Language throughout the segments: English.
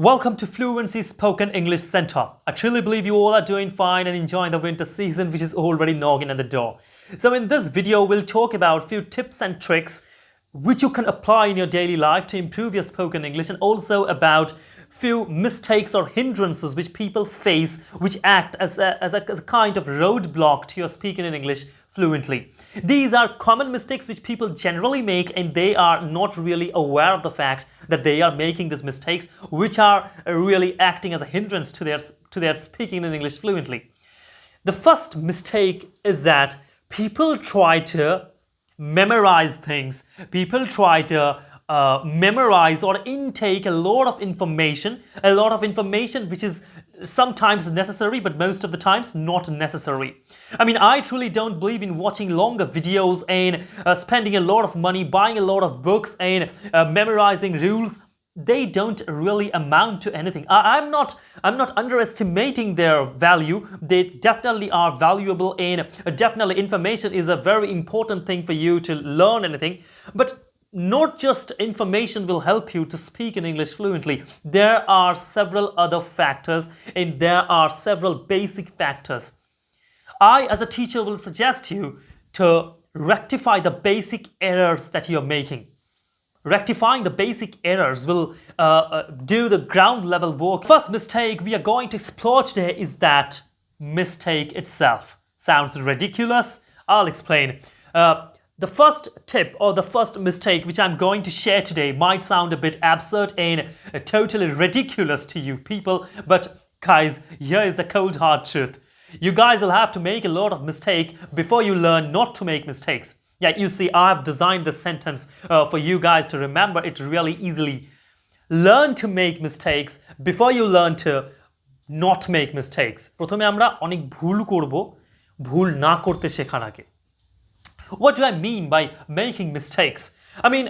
Welcome to Fluency Spoken English Center. I truly believe you all are doing fine and enjoying the winter season, which is already knocking at the door. So in this video, we'll talk about a few tips and tricks which you can apply in your daily life to improve your spoken English, and also about few mistakes or hindrances which people face, which act as a kind of roadblock to your speaking in English fluently. These are common mistakes which people generally make, and they are not really aware of the fact that they are making these mistakes, which are really acting as a hindrance to their speaking in English fluently. The first mistake is that people try to memorize things. People try to memorize or intake a lot of information which is sometimes necessary, but most of the times not necessary. I mean, I truly don't believe in watching longer videos and spending a lot of money, buying a lot of books and memorizing rules. They don't really amount to anything. I'm not underestimating their value. They definitely are valuable, and definitely information is a very important thing for you to learn anything. But not just information will help you to speak in English fluently. There are several other factors, and there are several basic factors. I, as a teacher, will suggest you to rectify the basic errors that you're making. Rectifying the basic errors will do the ground level work. First mistake we are going to explore today is that mistake itself. Sounds ridiculous? I'll explain. The first tip or the first mistake which I'm going to share today might sound a bit absurd and totally ridiculous to you people, but guys, here is the cold hard truth. You guys will have to make a lot of mistakes before you learn not to make mistakes. Yeah, you see, I've designed this sentence for you guys to remember it really easily. Learn to make mistakes before you learn to not make mistakes. প্রথমে আমরা অনেক ভুল করব, ভুল না করতে শেখার আগে. What do I mean by making mistakes? I mean,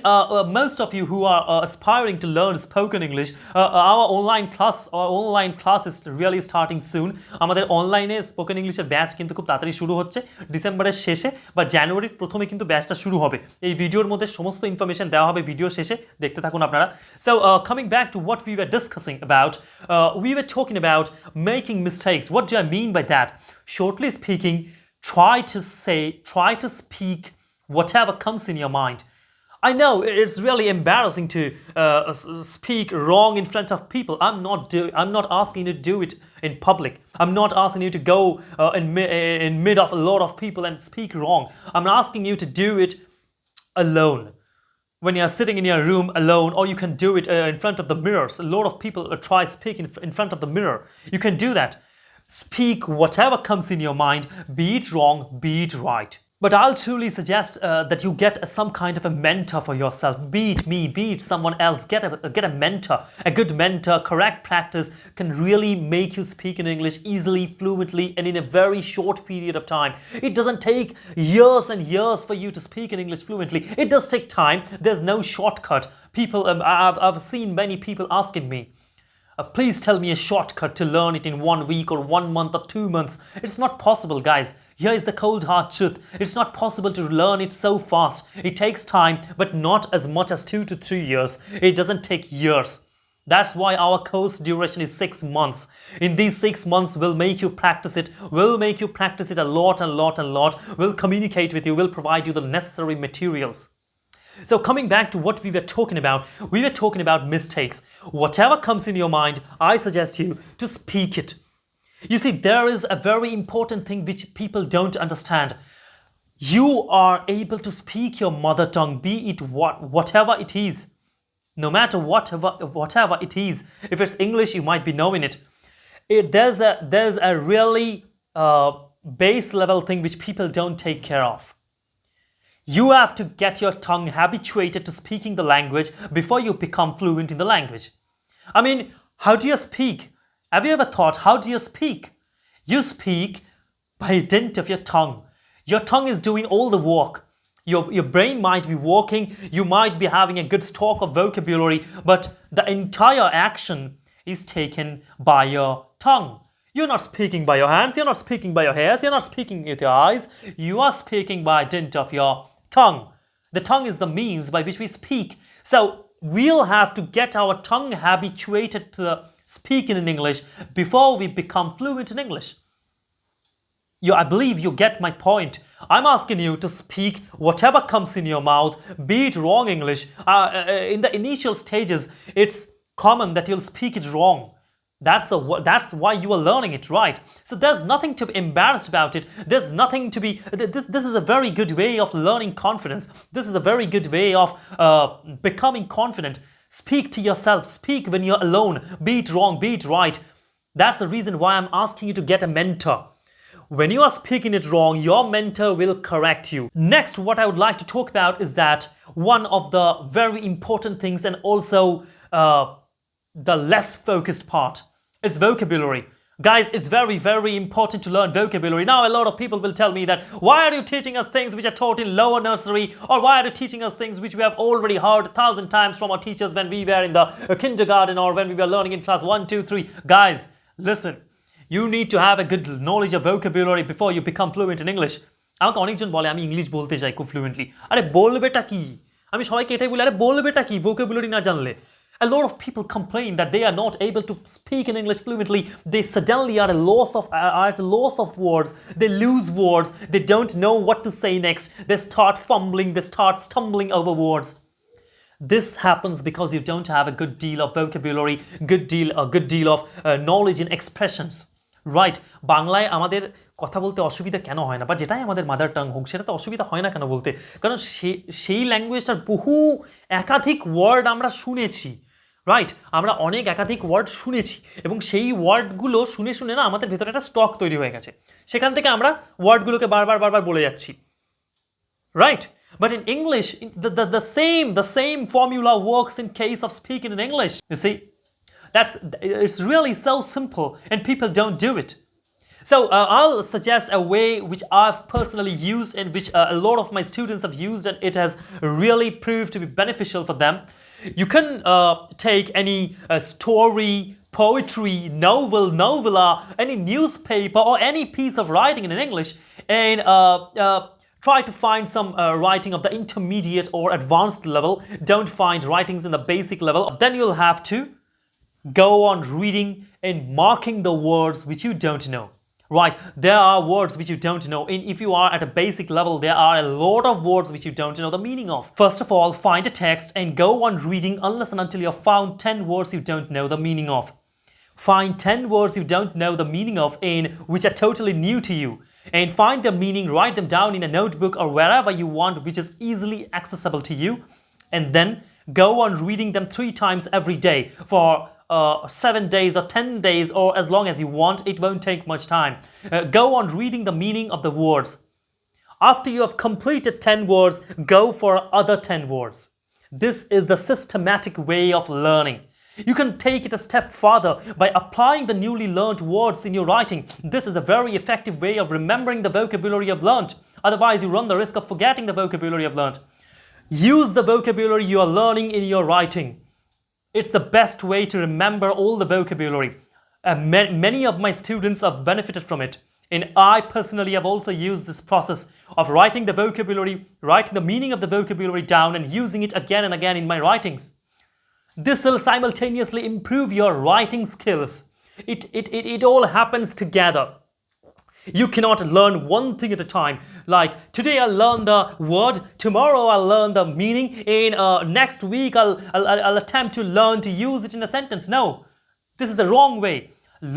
most of you who are aspiring to learn spoken English, our online class is really starting soon. আমাদের অনলাইনে স্পোকেন ইংলিশের ব্যাচ কিন্তু খুব তাড়াতাড়ি শুরু হচ্ছে। ডিসেম্বরের শেষে বা জানুয়ারির প্রথমে কিন্তু ব্যাচটা শুরু হবে। এই ভিডিওর মধ্যে সমস্ত ইনফরমেশন দেওয়া হবে ভিডিও শেষে, দেখতে থাকুন আপনারা। So coming back to what we were discussing about, we were talking about making mistakes. What do I mean by that? Shortly speaking, try to speak whatever comes in your mind. I know it's really embarrassing to speak wrong in front of people. I'm not asking you to do it in public. I'm not asking you to go in mid of a lot of people and speak wrong. I'm asking you to do it alone. When you're sitting in your room alone, or you can do it in front of the mirrors. A lot of people try speaking in front of the mirror. You can do that. Speak whatever comes in your mind, be it wrong, be it right. But I'll truly suggest that you get some kind of a mentor for yourself. Be it me, be it someone else. Get a mentor. A good mentor, correct practice can really make you speak in English easily, fluently, and in a very short period of time. It doesn't take years and years for you to speak in English fluently. It does take time. There's no shortcut. People, I've seen many people asking me, please tell me a shortcut to learn it in 1 week or 1 month or 2 months. It's not possible, guys. Here is the cold hard truth. It's not possible to learn it so fast. It takes time, but not as much as 2 to 3 years. It doesn't take years. That's why our course duration is 6 months. In these 6 months, we'll make you practice it. We'll make you practice it a lot. We'll communicate with you. We'll provide you the necessary materials. So coming back to what we were talking about mistakes. Whatever comes in your mind, I suggest you to speak it. You see, there is a very important thing which people don't understand. You are able to speak your mother tongue, be it whatever it is. No matter whatever it is. If it's English, you might be knowing it. There's a really base level thing which people don't take care of. You have to get your tongue habituated to speaking the language before you become fluent in the language. I mean, how do you speak? Have you ever thought, how do you speak? You speak by dint of your tongue. Your tongue is doing all the work. Your brain might be working, you might be having a good stock of vocabulary, but the entire action is taken by your tongue. You're not speaking by your hands, you're not speaking by your hairs, you're not speaking with your eyes. You are speaking by dint of your tongue. The tongue is the means by which we speak. So we'll have to get our tongue habituated to speaking in English before we become fluent in English. I believe you get my point. I'm asking you to speak whatever comes in your mouth, be it wrong English. In the initial stages, it's common that you'll speak it wrong. That's why you are learning it, right? So there's nothing to be embarrassed about it. There's nothing to be. This is a very good way of learning confidence. This is a very good way of becoming confident. Speak to yourself. Speak when you're alone. Be it wrong, be it right. That's the reason why I'm asking you to get a mentor. When you are speaking it wrong, your mentor will correct you. Next, what I would like to talk about is that one of the very important things, and also the less focused part, is vocabulary. Guys, it's very, very important to learn vocabulary. Now, a lot of people will tell me that, why are you teaching us things which are taught in lower nursery? Or why are you teaching us things which we have already heard 1,000 times from our teachers when we were in the kindergarten or when we were learning in class 1, 2, 3? Guys, listen. You need to have a good knowledge of vocabulary before you become fluent in English. আমাকে অনেকজন বলে আমি English বলতে চাই খুব fluently. আরে বলবেটা কি? আমি সবাইকে এটাই বলি, আরে বলবেটা কি vocabulary না জানলে? A lot of people complain that they are not able to speak in English fluently. They suddenly are at a loss of words. They lose words. They don't know what to say next. They start fumbling. They start stumbling over words. This happens because you don't have a good deal of vocabulary, a good deal of knowledge and expressions. Right, বাংলায় আমাদের কথা বলতে অসুবিধা কেন হয় না, বা যেটাই আমাদের মাদার টাং হোক সেটাতে অসুবিধা হয় না কেন বলতে? কারণ সেই ল্যাঙ্গুয়েজটার বহু একাধিক ওয়ার্ড আমরা শুনেছি, রাইট? আমরা অনেক একাধিক ওয়ার্ড শুনেছি এবং সেই ওয়ার্ডগুলো শুনে শুনে না আমাদের ভেতরে একটা স্টক তৈরি হয়ে গেছে, সেখান থেকে আমরা ওয়ার্ডগুলোকে বারবার বলে যাচ্ছি, right? But in English, the same formula works in case of speaking in English. You see? It's really so simple and people don't do it. So I'll suggest a way which I've personally used and which a lot of my students have used, and it has really proved to be beneficial for them. You can take any story, poetry, novella, any newspaper or any piece of writing in English and try to find some writing of the intermediate or advanced level. Don't find writings in the basic level. Then you'll have to go on reading and marking the words which you don't know. Right, there are words which you don't know, and if you are at a basic level, there are a lot of words which you don't know the meaning of. First of all, find a text and go on reading unless and until you have found 10 words you don't know the meaning of. Find 10 words you don't know the meaning of and which are totally new to you, and find the meaning, write them down in a notebook or wherever you want which is easily accessible to you, and then go on reading them 3 times every day for 7 days or 10 days or as long as you want. It won't take much time. Go on reading the meaning of the words. After you have completed 10 words, go for other 10 words. This is the systematic way of learning. You can take it a step further by applying the newly learned words in your writing. This is a very effective way of remembering the vocabulary you've learned. Otherwise, you run the risk of forgetting the vocabulary you've learned. Use the vocabulary you are learning in your writing. It's the best way to remember all the vocabulary. Many of my students have benefited from it. And I personally have also used this process of writing the vocabulary, writing the meaning of the vocabulary down and using it again and again in my writings. This will simultaneously improve your writing skills. It all happens together. You cannot learn one thing at a time. Like today I'll learn the word, tomorrow I'll learn the meaning, and next week I'll attempt to learn to use it in a sentence. No, this is the wrong way.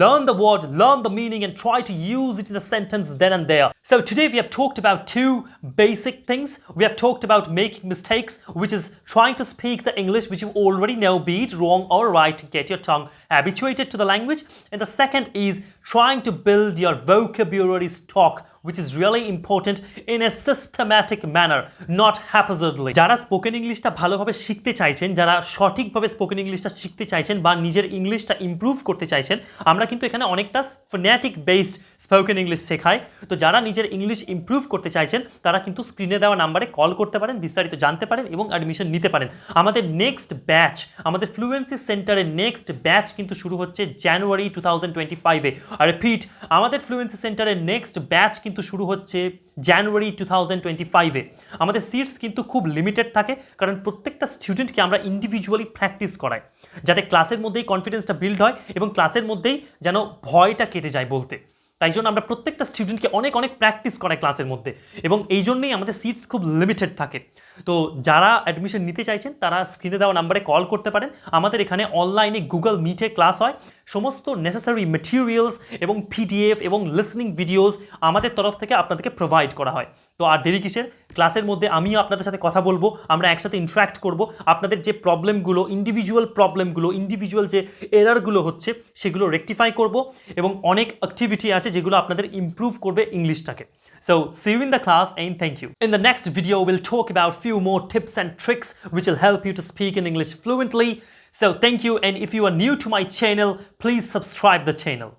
Learn the word, learn the meaning, and try to use it in a sentence then and there. So today we have talked about 2 basic things. We have talked about making mistakes, which is trying to speak the English which you already know, be it wrong or right, to get your tongue habituated to the language. And the second is trying to build your vocabulary stock, which is really important in a systematic manner, not haphazardly. যারা spoken ইংলিশটা ভালোভাবে শিখতে চাইছেন, যারা সঠিকভাবে spoken ইংলিশটা শিখতে চাইছেন বা নিজের ইংলিশটা ইমপ্রুভ করতে চাইছেন, আমরা কিন্তু এখানে অনেকটা ফোনেটিক বেসড স্পোকেন ইংলিশ শেখাই। তো যারা নিজের ইংলিশ ইমপ্রুভ করতে চাইছেন তারা কিন্তু স্ক্রিনে দেওয়া নাম্বারে কল করতে পারেন, বিস্তারিত জানতে পারেন এবং অ্যাডমিশন নিতে পারেন। আমাদের নেক্সট ব্যাচ, আমাদের ফ্লুয়েন্সি সেন্টারের নেক্সট ব্যাচ কিন্তু শুরু হচ্ছে জানুয়ারি 2025-এ। আর রিপিট, আমাদের ফ্লুয়েন্সি সেন্টারের নেক্সট ব্যাচ কিন্তু শুরু হচ্ছে জানুয়ারি 2025-এ। আমাদের সিটস কিন্তু খুব লিমিটেড থাকে, কারণ প্রত্যেকটা স্টুডেন্টকে আমরা ইন্ডিভিজুয়ালি প্র্যাকটিস করাই, যাতে ক্লাসের মধ্যেই কনফিডেন্সটা বিল্ড হয় এবং ক্লাসের মধ্যেই যেন ভয়টা কেটে যায় বলতে। তাই জন্য আমরা প্রত্যেকটা স্টুডেন্টকে অনেক অনেক প্র্যাকটিস করাই ক্লাসের মধ্যে, এবং এই জন্যই আমাদের সিটস খুব লিমিটেড থাকে। তো যারা অ্যাডমিশন নিতে চাইছেন তারা স্ক্রিনে দেওয়া নাম্বারে কল করতে পারেন। আমাদের এখানে অনলাইনে গুগল মিটে ক্লাস হয়, সমস্ত নেসেসারি মেটেরিয়ালস এবং পিডিএফ এবং লিসনিং ভিডিওস আমাদের তরফ থেকে আপনাদেরকে প্রোভাইড করা হয়। তো আর দেরি কিসের, ক্লাসের মধ্যে আমিও আপনাদের সাথে কথা বলবো, আমরা একসাথে ইন্টারাক্ট করব, আপনাদের যে প্রবলেমগুলো, ইন্ডিভিজুয়াল যে এরারগুলো হচ্ছে সেগুলো রেকটিফাই করব, এবং অনেক অ্যাক্টিভিটি আছে যেগুলো আপনাদের ইমপ্রুভ করবে ইংলিশটাকে। So see you in the class and thank you. In the next video we'll talk about few more tips and tricks which will help you to speak in English fluently. So thank you, and if you are new to my channel, please subscribe the channel.